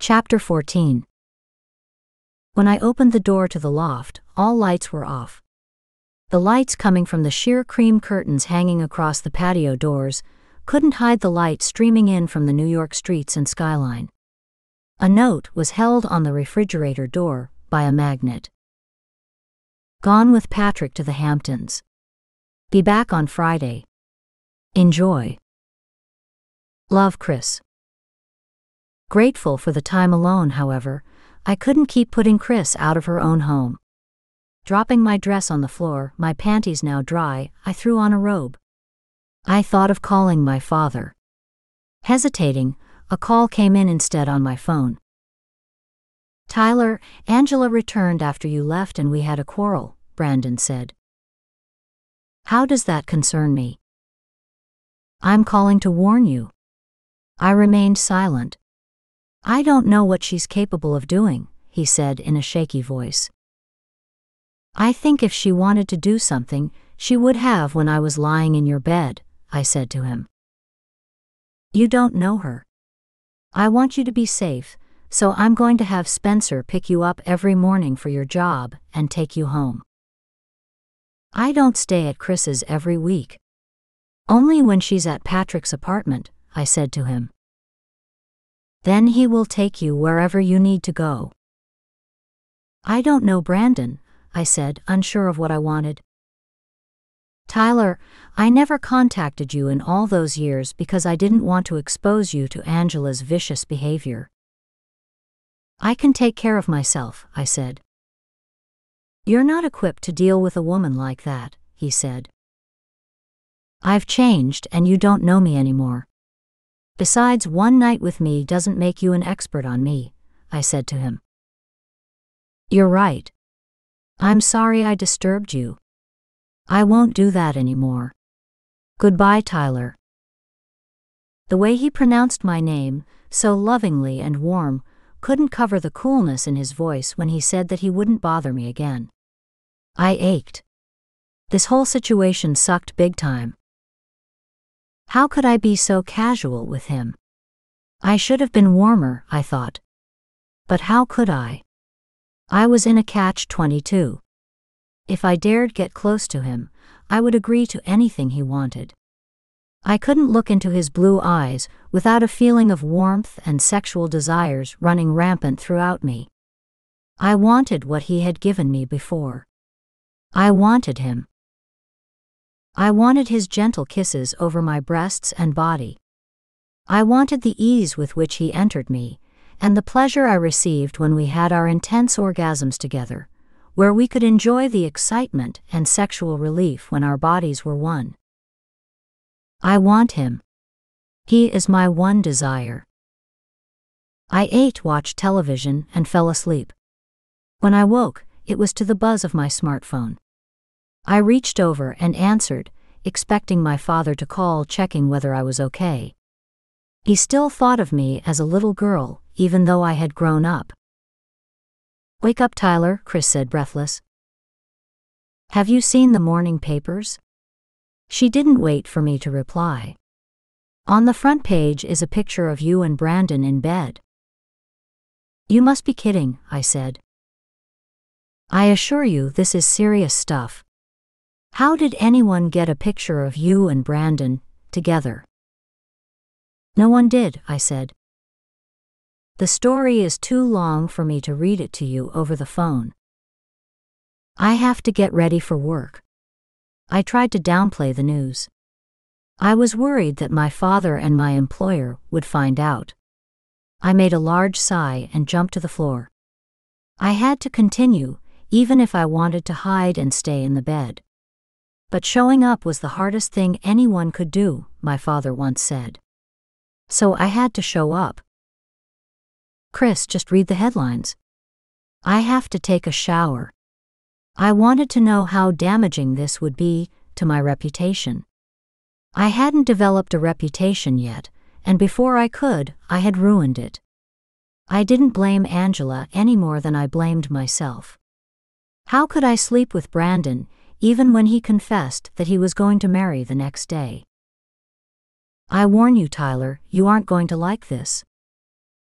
Chapter 14. When I opened the door to the loft, all lights were off. The lights coming from the sheer cream curtains hanging across the patio doors couldn't hide the light streaming in from the New York streets and skyline. A note was held on the refrigerator door by a magnet. Gone with Patrick to the Hamptons. Be back on Friday. Enjoy. Love, Chris. Grateful for the time alone, however, I couldn't keep putting Chris out of her own home. Dropping my dress on the floor, my panties now dry, I threw on a robe. I thought of calling my father. Hesitating, a call came in instead on my phone. "Tyler, Angela returned after you left and we had a quarrel," Brandon said. "How does that concern me?" "I'm calling to warn you." I remained silent. "I don't know what she's capable of doing," he said in a shaky voice. "I think if she wanted to do something, she would have when I was lying in your bed," I said to him. "You don't know her. I want you to be safe, so I'm going to have Spencer pick you up every morning for your job and take you home." "I don't stay at Chris's every week. Only when she's at Patrick's apartment," I said to him. "Then he will take you wherever you need to go." "I don't know Brandon," I said, unsure of what I wanted. "Tyler, I never contacted you in all those years because I didn't want to expose you to Angela's vicious behavior." "I can take care of myself," I said. "You're not equipped to deal with a woman like that," he said. "I've changed and you don't know me anymore. Besides, one night with me doesn't make you an expert on me," I said to him. "You're right. I'm sorry I disturbed you. I won't do that anymore. Goodbye, Tyler." The way he pronounced my name, so lovingly and warm, couldn't cover the coolness in his voice when he said that he wouldn't bother me again. I ached. This whole situation sucked big time. How could I be so casual with him? I should have been warmer, I thought. But how could I? I was in a catch-22. If I dared get close to him, I would agree to anything he wanted. I couldn't look into his blue eyes without a feeling of warmth and sexual desires running rampant throughout me. I wanted what he had given me before. I wanted him. I wanted his gentle kisses over my breasts and body. I wanted the ease with which he entered me, and the pleasure I received when we had our intense orgasms together, where we could enjoy the excitement and sexual relief when our bodies were one. I want him. He is my one desire. I ate, watched television, and fell asleep. When I woke, it was to the buzz of my smartphone. I reached over and answered, expecting my father to call, checking whether I was okay. He still thought of me as a little girl, even though I had grown up. "Wake up, Tyler," Chris said, breathless. "Have you seen the morning papers?" She didn't wait for me to reply. "On the front page is a picture of you and Brandon in bed." "You must be kidding," I said. "I assure you this is serious stuff. How did anyone get a picture of you and Brandon together?" "No one did," I said. "The story is too long for me to read it to you over the phone. I have to get ready for work." I tried to downplay the news. I was worried that my father and my employer would find out. I made a large sigh and jumped to the floor. I had to continue, even if I wanted to hide and stay in the bed. But showing up was the hardest thing anyone could do, my father once said. So I had to show up. "Chris, just read the headlines." "I have to take a shower." I wanted to know how damaging this would be to my reputation. I hadn't developed a reputation yet, and before I could, I had ruined it. I didn't blame Angela any more than I blamed myself. How could I sleep with Brandon, even when he confessed that he was going to marry the next day? "I warn you, Tyler, you aren't going to like this.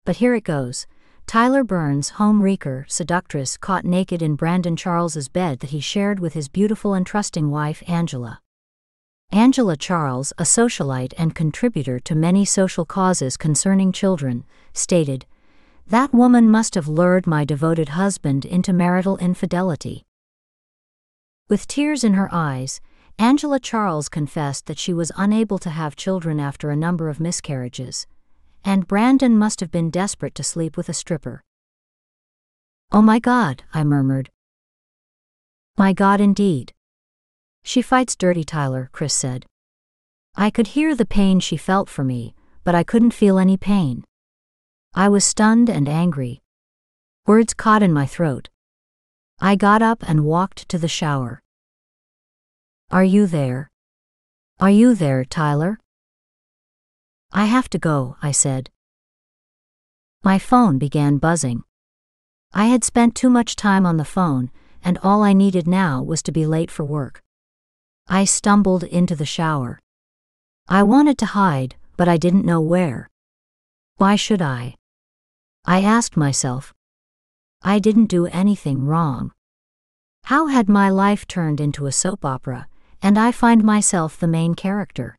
But here it goes. Tyler Burns, home wreaker, seductress, caught naked in Brandon Charles's bed that he shared with his beautiful and trusting wife Angela. Angela Charles, a socialite and contributor to many social causes concerning children, stated, "That woman must have lured my devoted husband into marital infidelity." With tears in her eyes, Angela Charles confessed that she was unable to have children after a number of miscarriages, and Brandon must have been desperate to sleep with a stripper. "Oh my God," I murmured. "My God, indeed." "She fights dirty, Tyler," Chris said. I could hear the pain she felt for me, but I couldn't feel any pain. I was stunned and angry. Words caught in my throat. I got up and walked to the shower. "Are you there? Are you there, Tyler?" "I have to go," I said. My phone began buzzing. I had spent too much time on the phone, and all I needed now was to be late for work. I stumbled into the shower. I wanted to hide, but I didn't know where. Why should I? I asked myself. I didn't do anything wrong. How had my life turned into a soap opera, and I find myself the main character?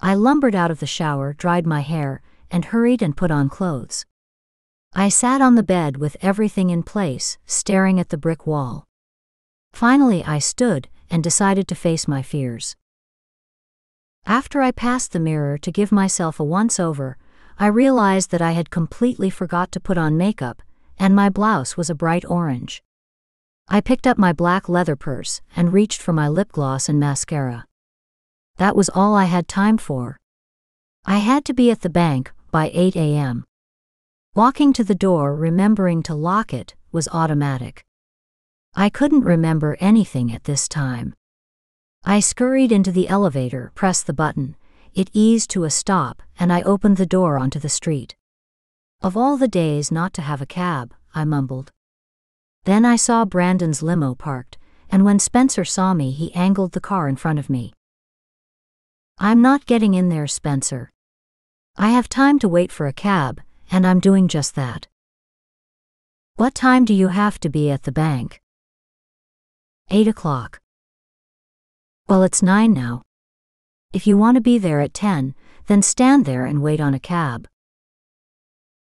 I lumbered out of the shower, dried my hair, and hurried and put on clothes. I sat on the bed with everything in place, staring at the brick wall. Finally, I stood and decided to face my fears. After I passed the mirror to give myself a once-over, I realized that I had completely forgot to put on makeup, and my blouse was a bright orange. I picked up my black leather purse and reached for my lip gloss and mascara. That was all I had time for. I had to be at the bank by 8 a.m. Walking to the door, remembering to lock it, was automatic. I couldn't remember anything at this time. I scurried into the elevator, pressed the button, it eased to a stop, and I opened the door onto the street. Of all the days not to have a cab, I mumbled. Then I saw Brandon's limo parked, and when Spencer saw me, he angled the car in front of me. "I'm not getting in there, Spencer. I have time to wait for a cab, and I'm doing just that." "What time do you have to be at the bank?" 8 o'clock. "Well, it's 9 now. If you want to be there at 10, then stand there and wait on a cab."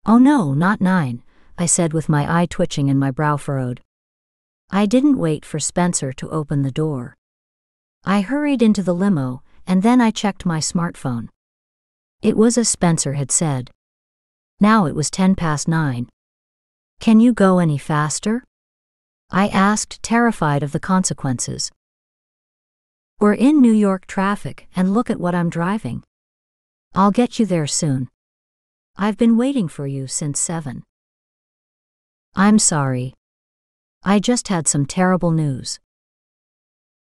"Oh no, not 9, I said with my eye twitching and my brow furrowed. I didn't wait for Spencer to open the door. I hurried into the limo, and then I checked my smartphone. It was as Spencer had said. Now it was 9:10. "Can you go any faster?" I asked, terrified of the consequences. "We're in New York traffic, and look at what I'm driving. I'll get you there soon. I've been waiting for you since 7. "I'm sorry. I just had some terrible news."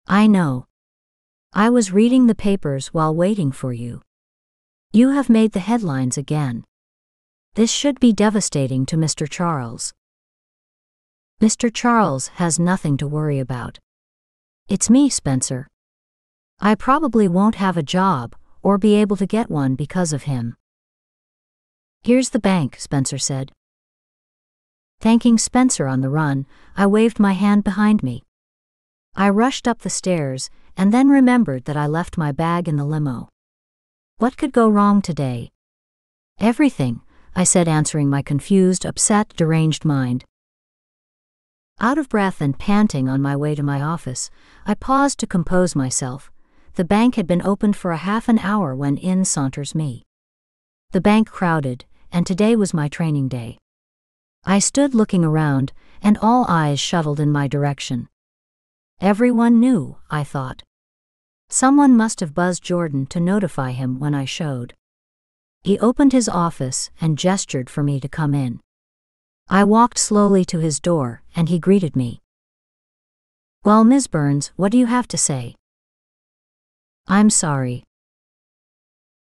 "I know. I was reading the papers while waiting for you. You have made the headlines again. This should be devastating to Mr. Charles." "Mr. Charles has nothing to worry about. It's me, Spencer. I probably won't have a job or be able to get one because of him." "Here's the bank," Spencer said. Thanking Spencer on the run, I waved my hand behind me. I rushed up the stairs and then remembered that I left my bag in the limo. What could go wrong today? "Everything," I said, answering my confused, upset, deranged mind. Out of breath and panting on my way to my office, I paused to compose myself. The bank had been opened for a half an hour when in saunters me. The bank crowded, and today was my training day. I stood looking around, and all eyes shuttled in my direction. Everyone knew, I thought. Someone must have buzzed Jordan to notify him when I showed. He opened his office and gestured for me to come in. I walked slowly to his door, and he greeted me. "Well, Ms. Burns, what do you have to say?" "I'm sorry."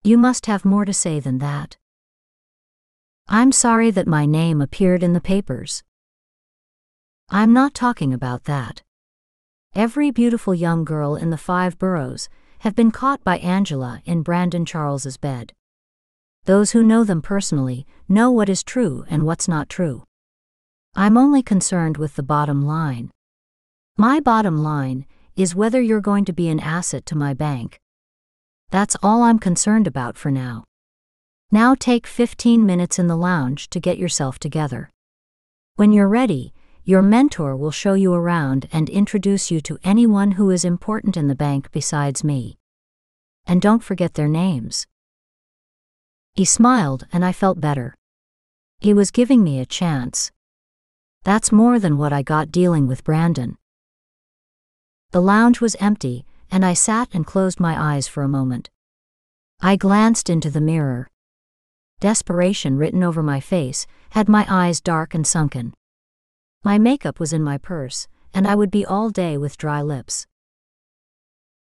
"You must have more to say than that." "I'm sorry that my name appeared in the papers." "I'm not talking about that. Every beautiful young girl in the 5 boroughs have been caught by Angela in Brandon Charles's bed. Those who know them personally know what is true and what's not true. I'm only concerned with the bottom line. My bottom line is whether you're going to be an asset to my bank. That's all I'm concerned about for now. Now take 15 minutes in the lounge to get yourself together. When you're ready, your mentor will show you around and introduce you to anyone who is important in the bank besides me. And don't forget their names. He smiled and I felt better. He was giving me a chance. That's more than what I got dealing with Brandon. The lounge was empty, and I sat and closed my eyes for a moment. I glanced into the mirror. Desperation written over my face had my eyes dark and sunken. My makeup was in my purse, and I would be all day with dry lips.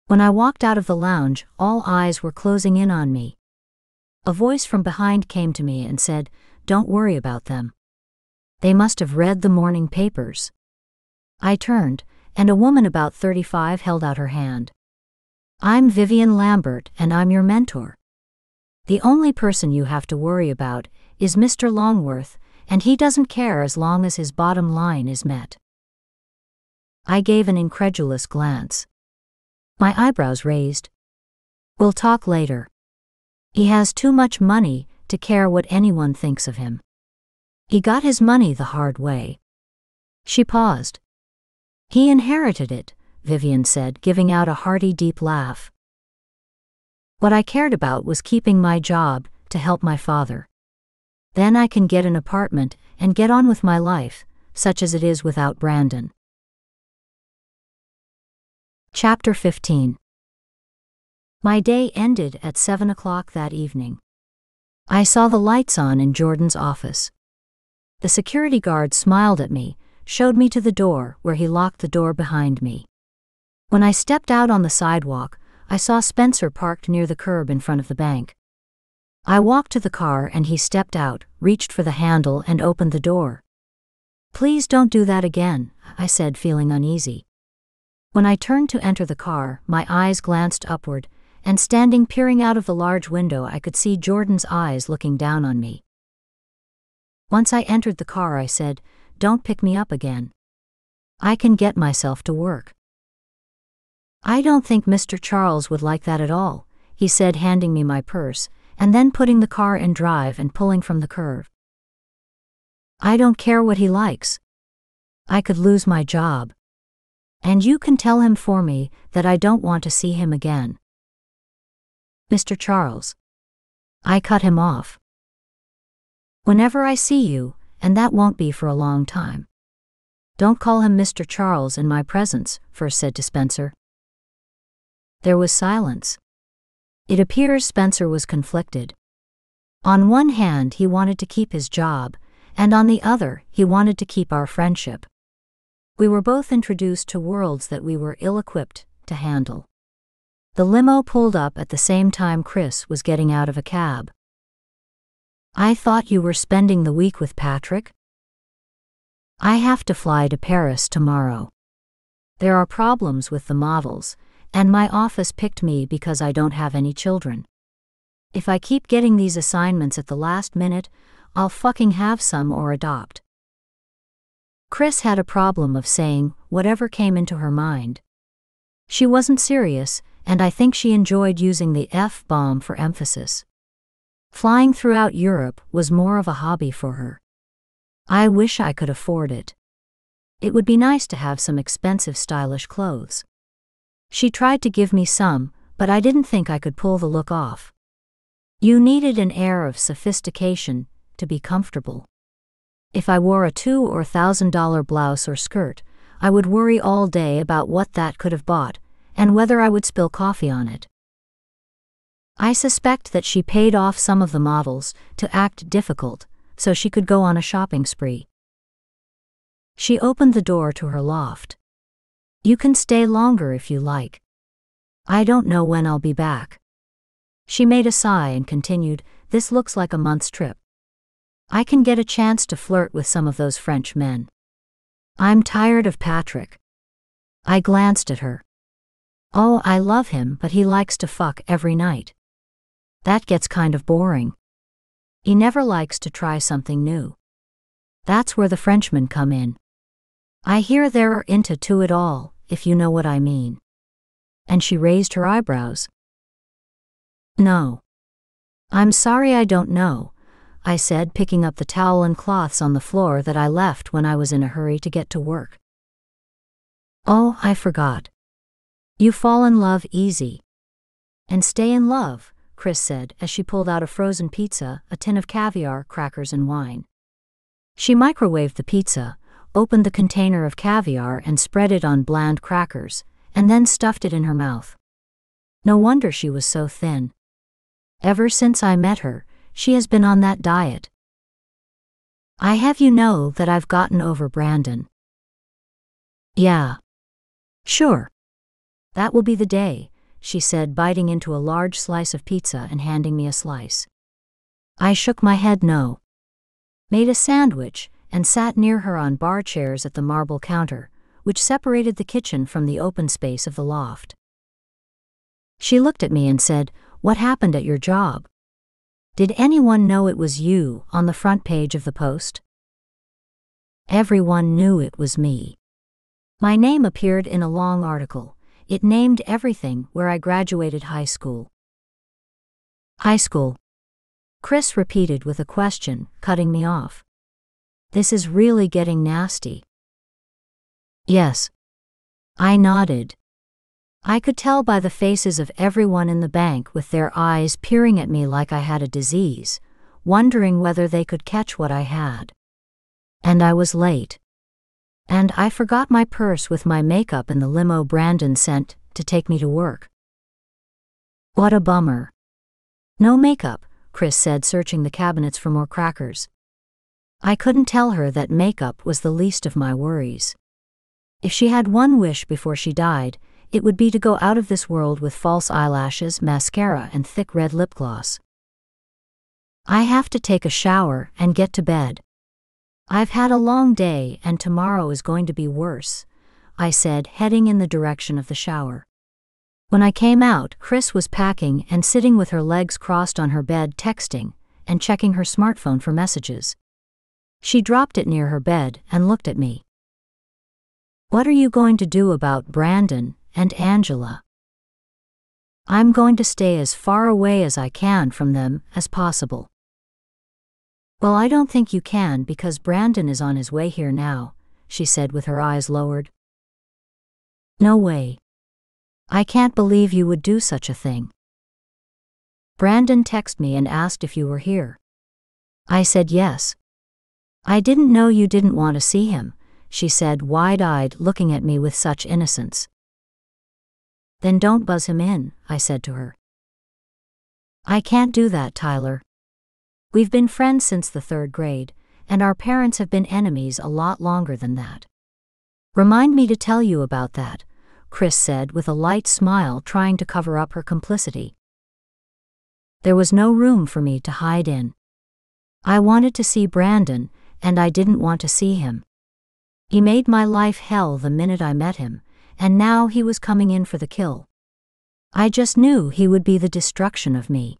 When I walked out of the lounge, all eyes were closing in on me. A voice from behind came to me and said, "Don't worry about them. They must have read the morning papers." I turned, and a woman about 35 held out her hand. "I'm Vivian Lambert, and I'm your mentor. The only person you have to worry about is Mr. Longworth, and he doesn't care as long as his bottom line is met." I gave an incredulous glance. My eyebrows raised. "We'll talk later. He has too much money to care what anyone thinks of him. He got his money the hard way." She paused. "He inherited it," Vivian said, giving out a hearty, deep laugh. "What I cared about was keeping my job to help my father. Then I can get an apartment and get on with my life, such as it is without Brandon." Chapter 15. My day ended at 7 o'clock that evening. I saw the lights on in Jordan's office. The security guard smiled at me, showed me to the door where he locked the door behind me. When I stepped out on the sidewalk, I saw Spencer parked near the curb in front of the bank. I walked to the car and he stepped out, reached for the handle and opened the door. "Please don't do that again," I said, feeling uneasy. When I turned to enter the car, my eyes glanced upward, and standing peering out of the large window I could see Jordan's eyes looking down on me. Once I entered the car I said, "Don't pick me up again. I can get myself to work." "I don't think Mr. Charles would like that at all," he said, handing me my purse, and then putting the car in drive and pulling from the curve. "I don't care what he likes. I could lose my job. And you can tell him for me that I don't want to see him again." "Mr. Charles." I cut him off. "Whenever I see you, and that won't be for a long time." "Don't call him Mr. Charles in my presence," First said to Spencer. There was silence. It appears Spencer was conflicted. On one hand, he wanted to keep his job, and on the other, he wanted to keep our friendship. We were both introduced to worlds that we were ill-equipped to handle. The limo pulled up at the same time Chris was getting out of a cab. "I thought you were spending the week with Patrick?" "I have to fly to Paris tomorrow. There are problems with the models, and my office picked me because I don't have any children. If I keep getting these assignments at the last minute, I'll fucking have some or adopt." Chris had a problem of saying whatever came into her mind. She wasn't serious, and I think she enjoyed using the F-bomb for emphasis. Flying throughout Europe was more of a hobby for her. I wish I could afford it. It would be nice to have some expensive stylish clothes. She tried to give me some, but I didn't think I could pull the look off. You needed an air of sophistication to be comfortable. If I wore a $2,000 or $1,000 blouse or skirt, I would worry all day about what that could have bought, and whether I would spill coffee on it. I suspect that she paid off some of the models to act difficult, so she could go on a shopping spree. She opened the door to her loft. "You can stay longer if you like. I don't know when I'll be back." She made a sigh and continued, "This looks like a month's trip. I can get a chance to flirt with some of those French men. I'm tired of Patrick." I glanced at her. "Oh, I love him, but he likes to fuck every night. That gets kind of boring." He never likes to try something new. That's where the Frenchmen come in. I hear they're into it all, if you know what I mean. And she raised her eyebrows. No. I'm sorry, I don't know, I said, picking up the towel and cloths on the floor that I left when I was in a hurry to get to work. Oh, I forgot. You fall in love easy. And stay in love, Chris said as she pulled out a frozen pizza, a tin of caviar, crackers and wine. She microwaved the pizza, opened the container of caviar and spread it on bland crackers, and then stuffed it in her mouth. No wonder she was so thin. Ever since I met her, she has been on that diet. I have you know that I've gotten over Brandon. Yeah. Sure. That will be the day, she said, biting into a large slice of pizza and handing me a slice. I shook my head no. Made a sandwich and sat near her on bar chairs at the marble counter, which separated the kitchen from the open space of the loft. She looked at me and said, "What happened at your job? Did anyone know it was you on the front page of the Post?" Everyone knew it was me. My name appeared in a long article. It named everything where I graduated high school. High school? Chris repeated with a question, cutting me off. This is really getting nasty. Yes. I nodded. I could tell by the faces of everyone in the bank with their eyes peering at me like I had a disease, wondering whether they could catch what I had. And I was late. And I forgot my purse with my makeup in the limo Brandon sent to take me to work. What a bummer. No makeup, Chris said, searching the cabinets for more crackers. I couldn't tell her that makeup was the least of my worries. If she had one wish before she died, it would be to go out of this world with false eyelashes, mascara, and thick red lip gloss. I have to take a shower and get to bed. I've had a long day and tomorrow is going to be worse, I said, heading in the direction of the shower. When I came out, Chris was packing and sitting with her legs crossed on her bed, texting and checking her smartphone for messages. She dropped it near her bed and looked at me. What are you going to do about Brandon and Angela? I'm going to stay as far away as I can from them as possible. Well, I don't think you can because Brandon is on his way here now, she said with her eyes lowered. No way. I can't believe you would do such a thing. Brandon texted me and asked if you were here. I said yes. I didn't know you didn't want to see him, she said, wide-eyed, looking at me with such innocence. Then don't buzz him in, I said to her. I can't do that, Tyler. We've been friends since the 3rd grade, and our parents have been enemies a lot longer than that. Remind me to tell you about that, Chris said with a light smile, trying to cover up her complicity. There was no room for me to hide in. I wanted to see Brandon, and I didn't want to see him. He made my life hell the minute I met him, and now he was coming in for the kill. I just knew he would be the destruction of me.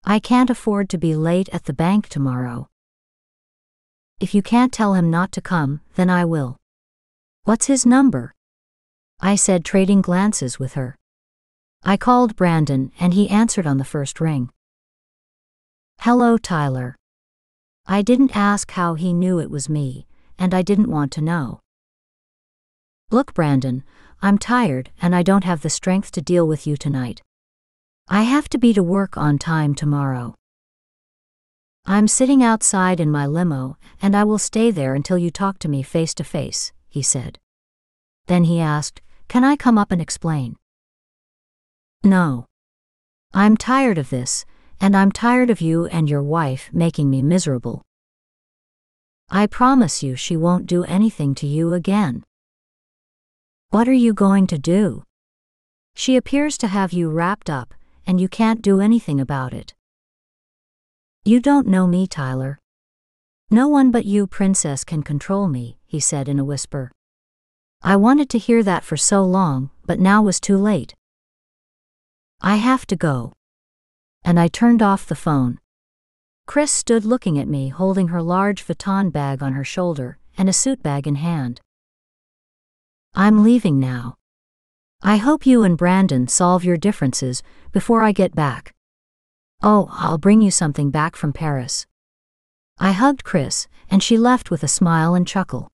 I can't afford to be late at the bank tomorrow. If you can't tell him not to come, then I will. What's his number? I said, trading glances with her. I called Brandon and he answered on the first ring. Hello, Tyler. I didn't ask how he knew it was me, and I didn't want to know. Look, Brandon, I'm tired and I don't have the strength to deal with you tonight. I have to be to work on time tomorrow. I'm sitting outside in my limo and I will stay there until you talk to me face to face, he said. Then he asked, can I come up and explain? No. I'm tired of this, and I'm tired of you and your wife making me miserable. I promise you she won't do anything to you again. What are you going to do? She appears to have you wrapped up, and you can't do anything about it. You don't know me, Tyler. No one but you, Princess, can control me, he said in a whisper. I wanted to hear that for so long, but now was too late. I have to go. And I turned off the phone. Chris stood looking at me, holding her large Vuitton bag on her shoulder and a suit bag in hand. I'm leaving now. I hope you and Brandon solve your differences before I get back. Oh, I'll bring you something back from Paris. I hugged Chris, and she left with a smile and chuckle.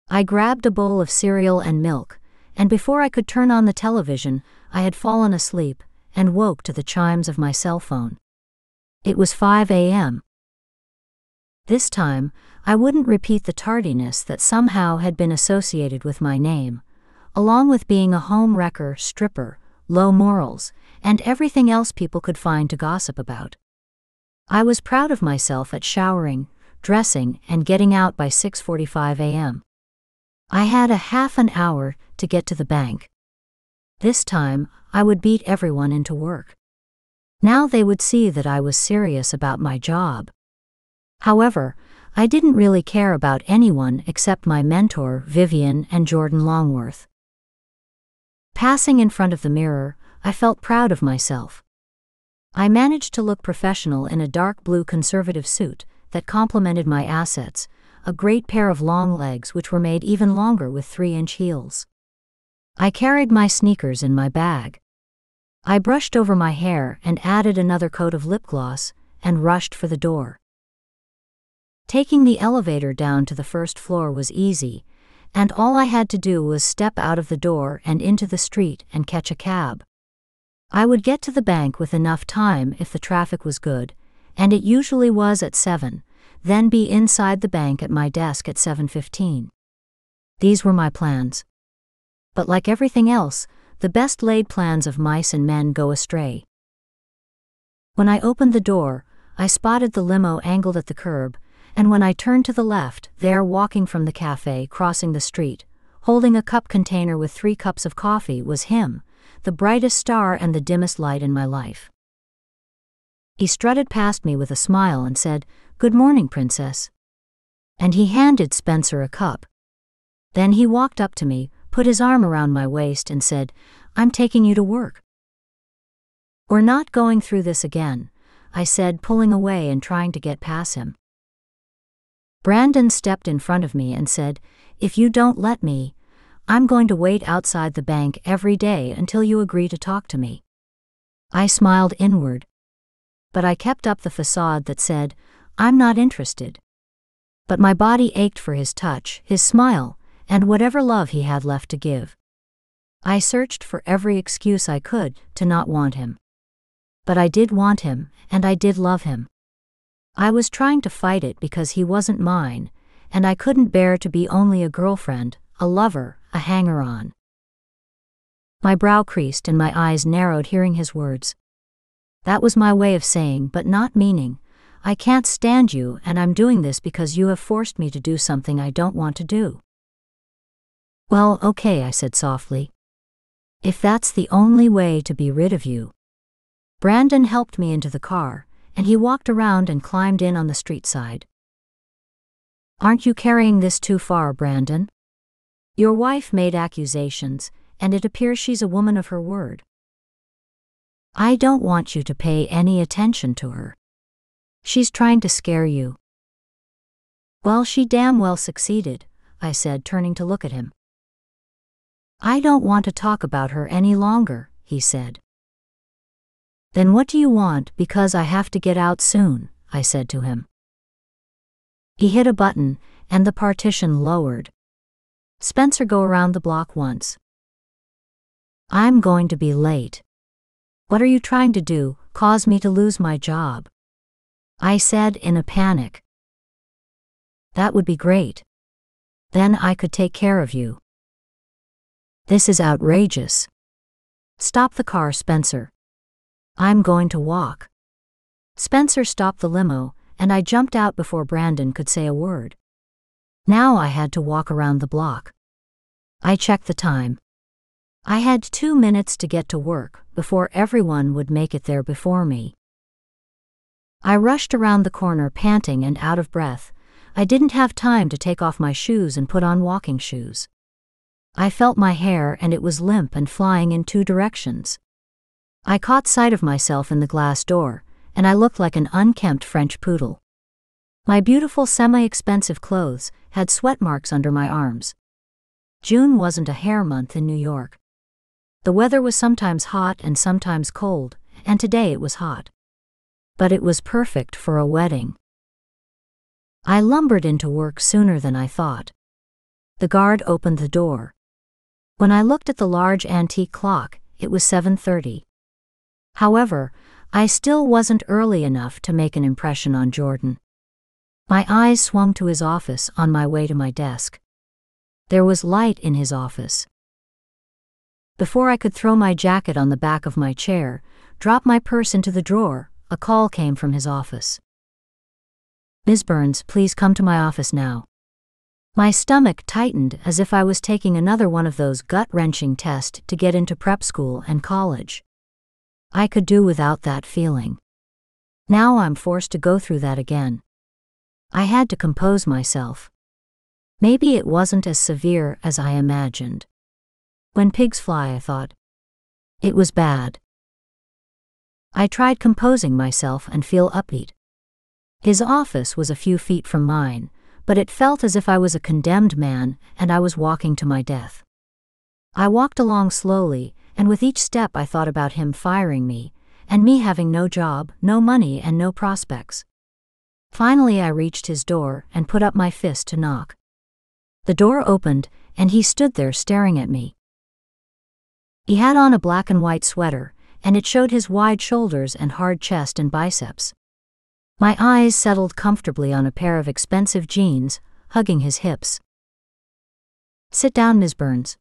I grabbed a bowl of cereal and milk, and before I could turn on the television, I had fallen asleep and woke to the chimes of my cell phone. It was 5 a.m. This time, I wouldn't repeat the tardiness that somehow had been associated with my name, along with being a home wrecker, stripper, low morals, and everything else people could find to gossip about. I was proud of myself at showering, dressing, and getting out by 6:45 a.m. I had a half an hour to get to the bank. This time, I would beat everyone into work. Now they would see that I was serious about my job. However, I didn't really care about anyone except my mentor, Vivian, and Jordan Longworth. Passing in front of the mirror, I felt proud of myself. I managed to look professional in a dark blue conservative suit that complemented my assets, a great pair of long legs which were made even longer with 3-inch heels. I carried my sneakers in my bag. I brushed over my hair and added another coat of lip gloss and rushed for the door. Taking the elevator down to the first floor was easy, and all I had to do was step out of the door and into the street and catch a cab. I would get to the bank with enough time if the traffic was good, and it usually was at 7, then be inside the bank at my desk at 7:15. These were my plans. But like everything else, the best laid plans of mice and men go astray. When I opened the door, I spotted the limo angled at the curb, and when I turned to the left, there walking from the cafe crossing the street, holding a cup container with 3 cups of coffee was him, the brightest star and the dimmest light in my life. He strutted past me with a smile and said, "Good morning, princess." And he handed Spencer a cup. Then he walked up to me, put his arm around my waist and said, "I'm taking you to work." "We're not going through this again," I said, pulling away and trying to get past him. Brandon stepped in front of me and said, "If you don't let me, I'm going to wait outside the bank every day until you agree to talk to me." I smiled inward. But I kept up the facade that said, "I'm not interested." But my body ached for his touch, his smile, and whatever love he had left to give. I searched for every excuse I could to not want him. But I did want him, and I did love him. I was trying to fight it because he wasn't mine, and I couldn't bear to be only a girlfriend, a lover, a hanger-on. My brow creased and my eyes narrowed hearing his words. That was my way of saying, but not meaning, I can't stand you and I'm doing this because you have forced me to do something I don't want to do. Well, okay, I said softly. If that's the only way to be rid of you. Brandon helped me into the car, and he walked around and climbed in on the street side. Aren't you carrying this too far, Brandon? Your wife made accusations, and it appears she's a woman of her word. I don't want you to pay any attention to her. She's trying to scare you. Well, she damn well succeeded, I said, turning to look at him. I don't want to talk about her any longer, he said. Then what do you want, because I have to get out soon, I said to him. He hit a button, and the partition lowered. Spencer, go around the block once. I'm going to be late. What are you trying to do, cause me to lose my job? I said in a panic. That would be great. Then I could take care of you. This is outrageous. Stop the car, Spencer. I'm going to walk. Spencer stopped the limo, and I jumped out before Brandon could say a word. Now I had to walk around the block. I checked the time. I had 2 minutes to get to work before everyone would make it there before me. I rushed around the corner panting and out of breath. I didn't have time to take off my shoes and put on walking shoes. I felt my hair and it was limp and flying in 2 directions. I caught sight of myself in the glass door, and I looked like an unkempt French poodle. My beautiful semi-expensive clothes had sweat marks under my arms. June wasn't a hair month in New York. The weather was sometimes hot and sometimes cold, and today it was hot. But it was perfect for a wedding. I lumbered into work sooner than I thought. The guard opened the door. When I looked at the large antique clock, it was 7:30. However, I still wasn't early enough to make an impression on Jordan. My eyes swung to his office on my way to my desk. There was light in his office. Before I could throw my jacket on the back of my chair, drop my purse into the drawer, a call came from his office. "Ms. Burns, please come to my office now." My stomach tightened as if I was taking another one of those gut-wrenching tests to get into prep school and college. I could do without that feeling. Now I'm forced to go through that again. I had to compose myself. Maybe it wasn't as severe as I imagined. When pigs fly, I thought. It was bad. I tried composing myself and feel upbeat. His office was a few feet from mine, but it felt as if I was a condemned man and I was walking to my death. I walked along slowly, and with each step I thought about him firing me, and me having no job, no money, and no prospects. Finally I reached his door and put up my fist to knock. The door opened, and he stood there staring at me. He had on a black and white sweater, and it showed his wide shoulders and hard chest and biceps. My eyes settled comfortably on a pair of expensive jeans, hugging his hips. "Sit down, Ms. Burns."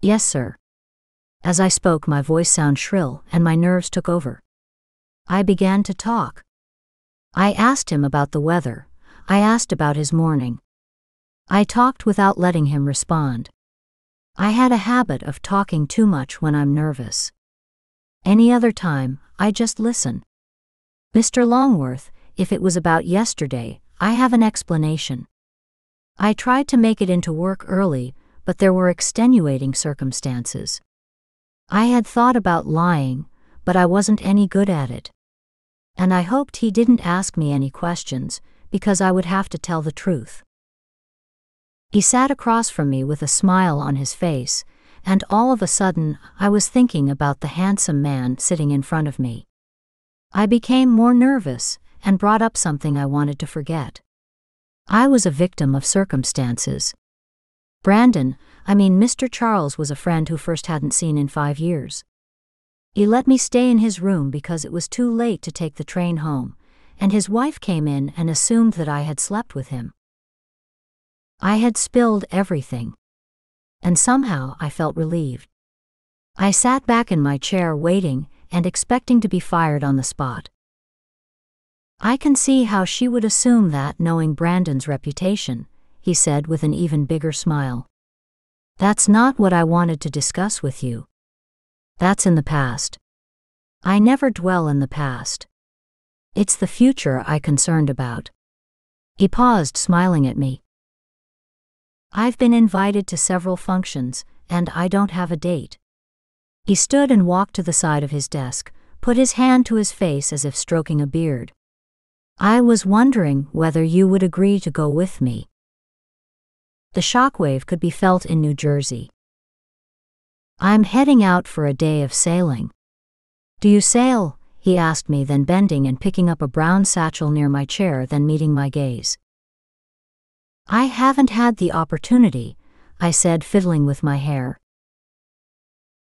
"Yes, sir." As I spoke, my voice sounded shrill, and my nerves took over. I began to talk. I asked him about the weather. I asked about his morning. I talked without letting him respond. I had a habit of talking too much when I'm nervous. Any other time, I just listen. "Mr. Longworth, if it was about yesterday, I have an explanation." I tried to make it into work early, but there were extenuating circumstances. I had thought about lying, but I wasn't any good at it. And I hoped he didn't ask me any questions, because I would have to tell the truth. He sat across from me with a smile on his face, and all of a sudden I was thinking about the handsome man sitting in front of me. I became more nervous and brought up something I wanted to forget. I was a victim of circumstances. Mr. Charles was a friend who first hadn't seen in 5 years. He let me stay in his room because it was too late to take the train home, and his wife came in and assumed that I had slept with him. I had spilled everything. And somehow I felt relieved. I sat back in my chair waiting and expecting to be fired on the spot. "I can see how she would assume that, knowing Brandon's reputation," he said with an even bigger smile. "That's not what I wanted to discuss with you. That's in the past. I never dwell in the past. It's the future I'm concerned about." He paused, smiling at me. "I've been invited to several functions, and I don't have a date." He stood and walked to the side of his desk, put his hand to his face as if stroking a beard. "I was wondering whether you would agree to go with me." The shockwave could be felt in New Jersey. "I'm heading out for a day of sailing." "Do you sail?" he asked me, then bending and picking up a brown satchel near my chair, then meeting my gaze. "I haven't had the opportunity," I said, fiddling with my hair.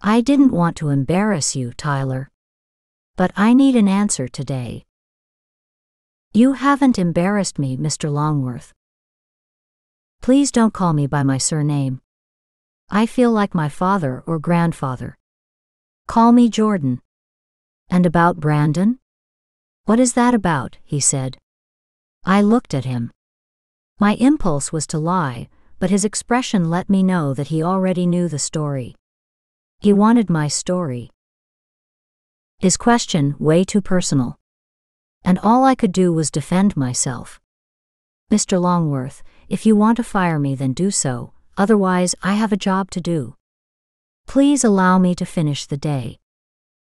"I didn't want to embarrass you, Tyler. But I need an answer today." "You haven't embarrassed me, Mr. Longworth." "Please don't call me by my surname. I feel like my father or grandfather. Call me Jordan." "And about Brandon?" "What is that about?" he said. I looked at him. My impulse was to lie, but his expression let me know that he already knew the story. He wanted my story. His question, way too personal. And all I could do was defend myself. "Mr. Longworth, if you want to fire me, then do so, otherwise I have a job to do. Please allow me to finish the day."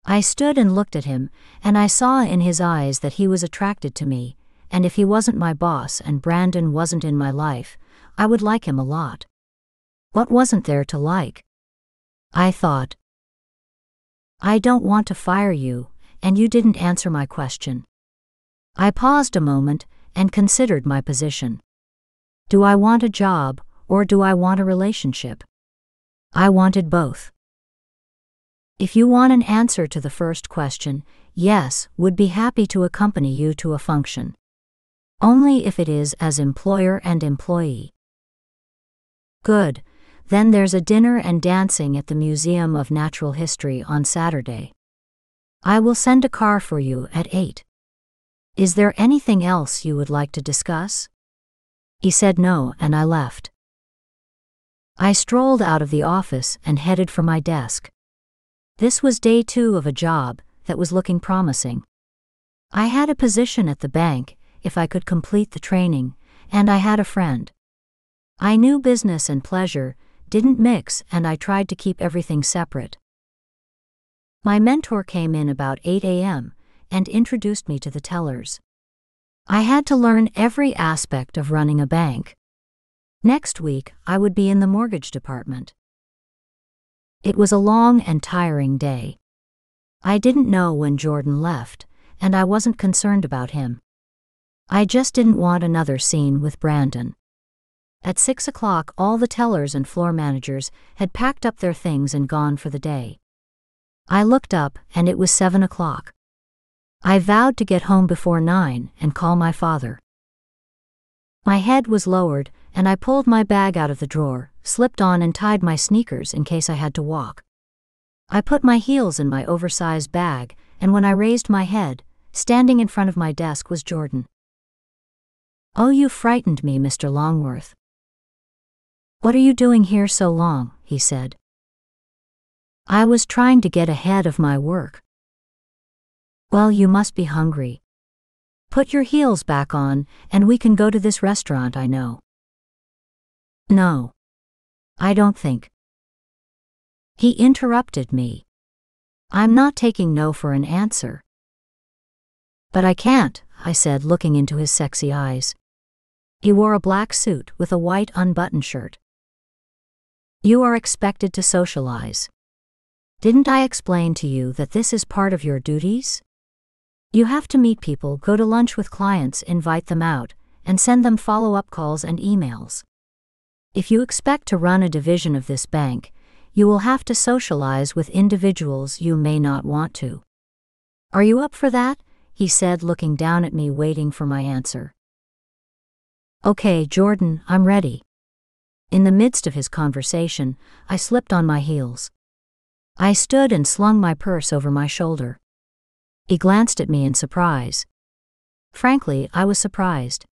I stood and looked at him, and I saw in his eyes that he was attracted to me, and if he wasn't my boss and Brandon wasn't in my life, I would like him a lot. What wasn't there to like? I thought. I don't want to fire you, and you didn't answer my question. I paused a moment and considered my position. Do I want a job, or do I want a relationship? I wanted both. If you want an answer to the first question, yes, would be happy to accompany you to a function. Only if it is as employer and employee. Good. Then there's a dinner and dancing at the Museum of Natural History on Saturday. I will send a car for you at 8. Is there anything else you would like to discuss? He said no, and I left. I strolled out of the office and headed for my desk. This was day 2 of a job that was looking promising. I had a position at the bank if I could complete the training, and I had a friend. I knew business and pleasure didn't mix, and I tried to keep everything separate. My mentor came in about 8 a.m. and introduced me to the tellers. I had to learn every aspect of running a bank. Next week, I would be in the mortgage department. It was a long and tiring day. I didn't know when Jordan left, and I wasn't concerned about him. I just didn't want another scene with Brandon. At 6 o'clock, all the tellers and floor managers had packed up their things and gone for the day. I looked up, and it was 7 o'clock. I vowed to get home before 9 and call my father. My head was lowered, and I pulled my bag out of the drawer, slipped on and tied my sneakers in case I had to walk. I put my heels in my oversized bag, and when I raised my head, standing in front of my desk was Jordan. "Oh, you frightened me, Mr. Longworth. What are you doing here so long?" he said. "I was trying to get ahead of my work." "Well, you must be hungry. Put your heels back on, and we can go to this restaurant I know." "No. I don't think." He interrupted me. "I'm not taking no for an answer." "But I can't," I said, looking into his sexy eyes. He wore a black suit with a white unbuttoned shirt. "You are expected to socialize. Didn't I explain to you that this is part of your duties? You have to meet people, go to lunch with clients, invite them out, and send them follow-up calls and emails. If you expect to run a division of this bank, you will have to socialize with individuals you may not want to. Are you up for that?" he said, looking down at me, waiting for my answer. "Okay, Jordan, I'm ready." In the midst of his conversation, I slipped on my heels. I stood and slung my purse over my shoulder. He glanced at me in surprise. Frankly, I was surprised.